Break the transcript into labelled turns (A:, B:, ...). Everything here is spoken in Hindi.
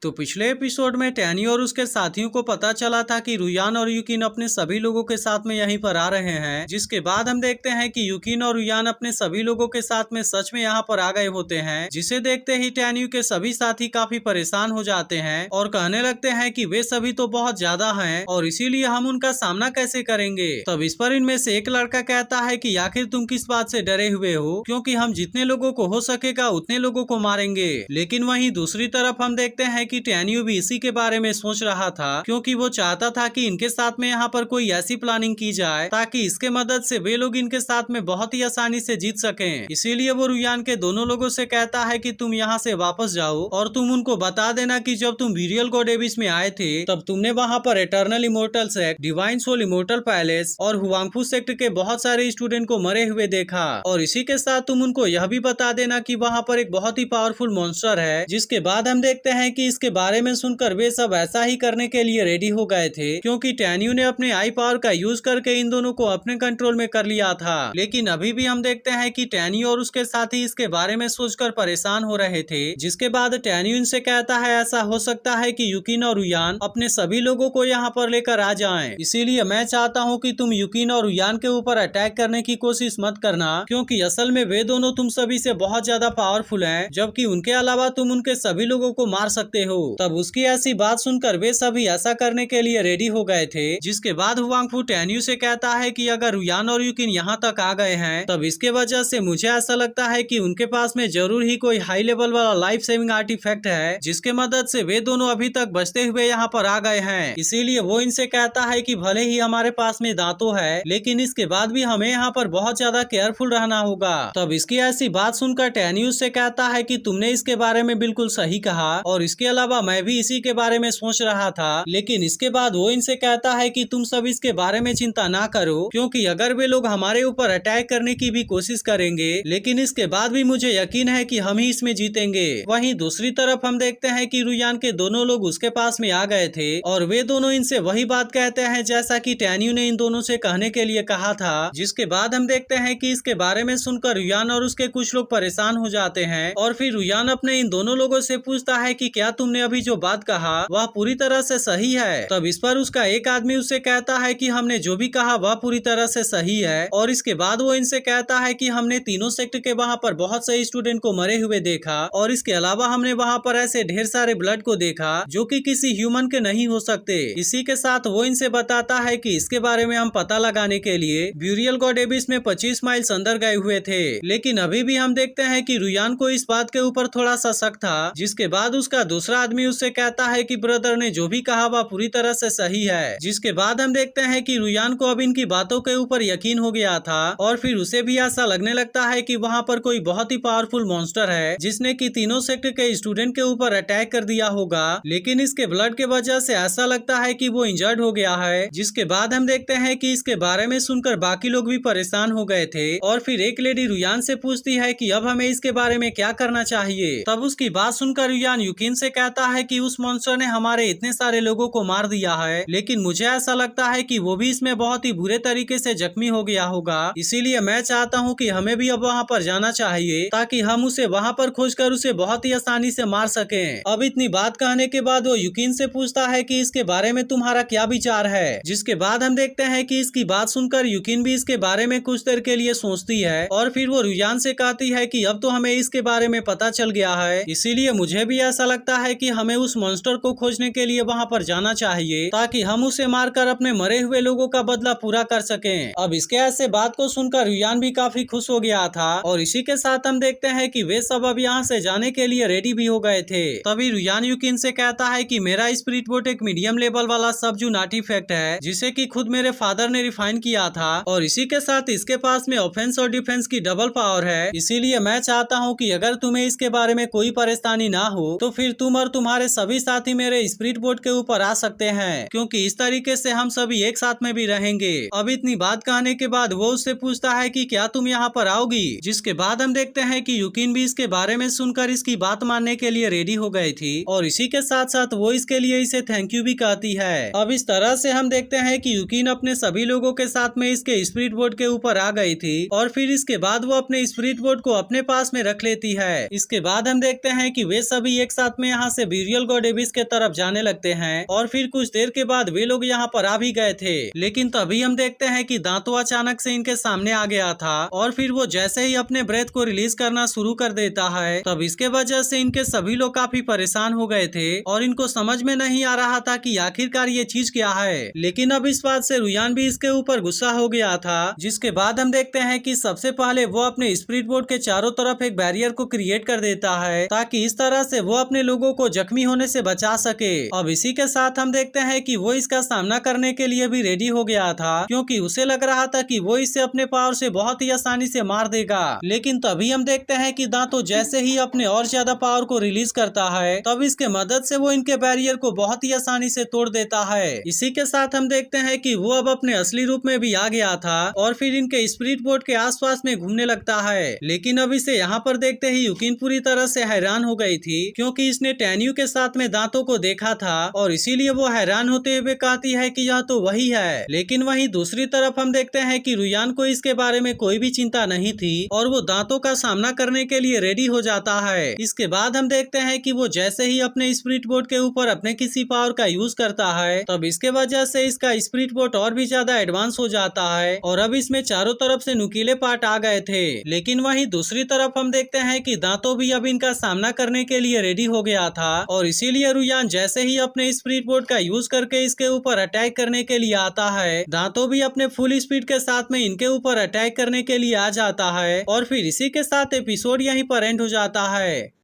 A: तो पिछले एपिसोड में टैनी और उसके साथियों को पता चला था कि रुयान और यूकिन अपने सभी लोगों के साथ में यहीं पर आ रहे हैं, जिसके बाद हम देखते हैं कि यूकिन और रुयान अपने सभी लोगों के साथ में सच में यहाँ पर आ गए होते हैं, जिसे देखते ही टैनी के सभी साथी काफी परेशान हो जाते हैं और कहने लगते हैं कि वे सभी तो बहुत ज्यादा हैं और इसीलिए हम उनका सामना कैसे करेंगे। तब इस पर इनमें से एक लड़का कहता है कि आखिर तुम किस बात से डरे हुए हो, क्योंकि हम जितने लोगों को हो सकेगा उतने लोगों को मारेंगे। लेकिन वहीं दूसरी तरफ हम देखते हैं कि टैनियो भी इसी के बारे में सोच रहा था, क्योंकि वो चाहता था कि इनके साथ में यहाँ पर कोई ऐसी प्लानिंग की जाए ताकि इसके मदद से वे लोग इनके साथ में बहुत ही आसानी से जीत सकें। इसीलिए वो रुयान के दोनों लोगों से कहता है कि तुम यहाँ से वापस जाओ और तुम उनको बता देना कि जब तुम वीरियल गॉड एबिस में आए थे तब तुमने वहाँ पर eternal immortal sect, divine soul immortal palace और हुआंगफू सेक्ट के बहुत सारे स्टूडेंट को मरे हुए देखा। और इसी के साथ तुम उनको यह भी बता देना कि वहाँ पर एक बहुत ही पावरफुल मॉन्स्टर है। जिसके बाद हम देखते हैं कि इसके बारे में सुनकर वे सब ऐसा ही करने के लिए रेडी हो गए थे, क्योंकि टैनियो ने अपने आई पावर का यूज करके इन दोनों को अपने कंट्रोल में कर लिया था। लेकिन अभी भी हम देखते हैं कि टैनियो और उसके साथी इसके बारे में सोचकर परेशान हो रहे थे। जिसके बाद टैनियो इनसे कहता है ऐसा हो सकता है कि यूकिन और रुयान अपने सभी लोगों को यहाँ पर लेकर आ जाएं। इसीलिए मैं चाहता हूँ कि तुम यूकिन और रुयान के ऊपर अटैक करने की कोशिश मत करना, क्योंकि असल में वे दोनों तुम सभी से बहुत ज्यादा पावरफुल हैं, जबकि उनके अलावा तुम उनके सभी लोगों को मार सकते हो। तब उसकी ऐसी बात सुनकर वे सभी ऐसा करने के लिए रेडी हो गए थे। जिसके बाद हुआंगफू टैनियो से कहता है कि अगर रुयान और यूकिन यहाँ तक आ गए हैं तब इसके वजह से मुझे ऐसा लगता है कि उनके पास में जरूर ही कोई हाई लेवल वाला लाइफ सेविंग आर्टिफैक्ट है, जिसके मदद से वे दोनों अभी तक बचते हुए यहाँ पर आ गए हैं। इसीलिए वो इनसे कहता है कि भले ही हमारे पास में दांतों है, लेकिन इसके बाद भी हमें यहाँ पर बहुत ज्यादा केयरफुल रहना होगा। तब इसकी ऐसी बात सुनकर टैनियो से कहता है कि तुमने इसके बारे में बिल्कुल सही कहा और इसके अलावा मैं भी इसी के बारे में सोच रहा था। लेकिन इसके बाद वो इनसे कहता है कि तुम सब इसके बारे में चिंता ना करो, क्योंकि अगर वे लोग हमारे ऊपर अटैक करने की भी कोशिश करेंगे, लेकिन इसके बाद भी मुझे यकीन है कि हम ही इसमें जीतेंगे। वहीं दूसरी तरफ हम देखते हैं कि रुयान के दोनों लोग उसके पास में आ गए थे और वे दोनों इनसे वही बात कहते हैं जैसा कि टैनियो ने इन दोनों से कहने के लिए कहा था। जिसके बाद हम देखते हैं कि इसके बारे में सुनकर रुयान और उसके कुछ लोग परेशान हो जाते हैं और फिर रुयान अपने इन दोनों लोगों से पूछता है कि क्या तुमने अभी जो बात कहा वह पूरी तरह से सही है। तब इस पर उसका एक आदमी उससे कहता है कि हमने जो भी कहा वह पूरी तरह से सही है। और इसके बाद वो इनसे कहता है कि हमने तीनों सेक्ट के वहाँ पर बहुत से स्टूडेंट को मरे हुए देखा और इसके अलावा हमने वहाँ पर ऐसे ढेर सारे ब्लड को देखा जो कि किसी ह्यूमन के नहीं हो सकते। इसी के साथ वो इनसे बताता है कि इसके बारे में हम पता लगाने के लिए ब्यूरियल गॉड एबिस में 25 माइल्स अंदर गए हुए थे। लेकिन अभी भी हम देखते हैं कि रुयान को इस बात के ऊपर थोड़ा सा शक था। जिसके बाद उसका दूसरा आदमी उससे कहता है कि ब्रदर ने जो भी कहा वह पूरी तरह से सही है। जिसके बाद हम देखते हैं कि रुयान को अब इनकी बातों के ऊपर यकीन हो गया था और फिर उसे भी ऐसा लगने लगता है कि वहाँ पर कोई बहुत ही पावरफुल मॉन्स्टर है जिसने कि तीनों सेक्ट के स्टूडेंट के ऊपर अटैक कर दिया होगा। लेकिन इसके ब्लड के वजह से ऐसा लगता है कि वो इंजर्ड हो गया है। जिसके बाद हम देखते हैं कि इसके बारे में सुनकर बाकी लोग भी परेशान हो गए थे और फिर एक लेडी रुयान से पूछती है कि अब हमें इसके बारे में क्या करना चाहिए। तब उसकी बात सुनकर रुयान यूकिन से कहता है कि उस मॉन्स्टर ने हमारे इतने सारे लोगों को मार दिया है, लेकिन मुझे ऐसा लगता है कि वो भी इसमें बहुत ही बुरे तरीके से जख्मी हो गया होगा। इसीलिए मैं चाहता हूँ कि हमें भी अब वहाँ पर जाना चाहिए ताकि हम उसे वहाँ पर खोजकर उसे बहुत ही आसानी से मार सकें। अब इतनी बात कहने के बाद वो यूकिन से पूछता है कि इसके बारे में तुम्हारा क्या विचार है। जिसके बाद हम देखते हैं कि इसकी बात सुनकर यूकिन भी इसके बारे में कुछ देर के लिए सोचती है और फिर वो रुयान से कहती है कि अब तो हमें इसके बारे में पता चल गया है, इसीलिए मुझे भी ऐसा लगता है कि हमें उस मॉन्स्टर को खोजने के लिए वहाँ पर जाना चाहिए ताकि हम उसे मारकर अपने मरे हुए लोगों का बदला पूरा कर सकें। अब इसके ऐसे बात को सुनकर रुयान भी काफी खुश हो गया था और इसी के साथ हम देखते हैं कि वे सब अब यहाँ से जाने के लिए रेडी भी हो गए थे। तभी रुयान यूकिन से कहता है कि मेरा स्पिरिट बोट एक मीडियम लेवल वाला सबजून आर्टिफैक्ट है जिसे कि खुद मेरे फादर ने रिफाइन किया था और इसी के साथ इसके पास में ऑफेंस और डिफेंस की डबल पावर है। इसीलिए मैं चाहता हूँ कि अगर तुम्हें इसके बारे में कोई परेशानी ना हो तो फिर तुम और तुम्हारे सभी साथी मेरे स्पिरिट बोट के ऊपर आ सकते हैं, क्योंकि इस तरीके से हम सभी एक साथ में भी रहेंगे। अब इतनी बात कहने के बाद वो उससे पूछता है कि क्या तुम यहाँ पर आओगी। जिसके बाद हम देखते हैं कि यूकिन भी इसके बारे में सुनकर इसकी बात मानने के लिए रेडी हो गई थी और इसी के साथ साथ वो इसके लिए इसे थैंक यू भी कहती है। अब इस तरह से हम देखते हैं कि यूकिन अपने सभी लोगों के साथ में इसके स्पिरिट बोट के ऊपर आ गई थी और फिर इसके बाद वो अपने स्पिरिट बोट को अपने पास में रख लेती है। इसके बाद हम देखते हैं कि वे सभी एक साथ में यहाँ से ब्यूरियल गॉड एबिस के तरफ जाने लगते हैं और फिर कुछ देर के बाद वे लोग यहाँ पर आ भी गए थे। लेकिन तभी हम देखते हैं कि दांतो अचानक से इनके सामने आ गया था और फिर वो जैसे ही अपने ब्रेथ को रिलीज करना शुरू कर देता है तब इसके वजह से इनके सभी लोग काफी परेशान हो गए थे और इनको समझ में नहीं आ रहा था कि आखिरकार ये चीज क्या है। लेकिन अब इस बात से रुयान भी इसके ऊपर गुस्सा हो गया था, जिसके बाद हम देखते हैं कि सबसे पहले वो अपने स्पिरिट बोर्ड के चारों तरफ एक बैरियर को क्रिएट कर देता है ताकि इस तरह से वो अपने लोगों को जख्मी होने से बचा सके। अब इसी के साथ हम देखते हैं कि वो इसका सामना करने के लिए भी रेडी हो गया था, क्योंकि उसे लग रहा था कि वो इसे अपने पावर से बहुत ही आसानी से मार देगा। लेकिन तभी हम देखते हैं कि दांतो जैसे ही अपने और ज्यादा पावर को रिलीज करता है तब इसके मदद से वो इनके बैरियर को बहुत ही आसानी से तोड़ देता है। इसी के साथ हम देखते हैं कि वो अब अपने असली रूप में भी आ गया था और फिर इनके स्पिरिट बोर्ड के आसपास में घूमने लगता है। लेकिन अब इसे यहाँ पर देखते ही यूकिन पूरी तरह से हैरान हो गई थी, क्योंकि इसने टैन्यू के साथ में दांतों को देखा था और इसीलिए वो हैरान होते हुए कहती है कि यह तो वही है। लेकिन वहीं दूसरी तरफ हम देखते हैं कि रुयान को इसके बारे में कोई भी चिंता नहीं थी और वो दांतों का सामना करने के लिए रेडी हो जाता है। इसके बाद हम देखते हैं कि वो जैसे ही अपने स्पिरिट बोर्ड के ऊपर अपने किसी पावर का यूज करता है तब इसके वजह से इसका स्पिरिट बोर्ड और भी ज्यादा एडवांस हो जाता है और अब इसमें चारों तरफ से नुकीले पार्ट आ गए थे। लेकिन वहीं दूसरी तरफ हम देखते हैं कि दांतों भी अब इनका सामना करने के लिए रेडी हो गया था और इसीलिए रुयान जैसे ही अपने स्पिरिट बोर्ड का यूज करके इसके ऊपर अटैक करने के लिए आता है, दांतों भी अपने फुल स्पीड के साथ में इनके ऊपर अटैक करने के लिए आ जाता है और फिर इसी के साथ एपिसोड यहीं पर एंड हो जाता है।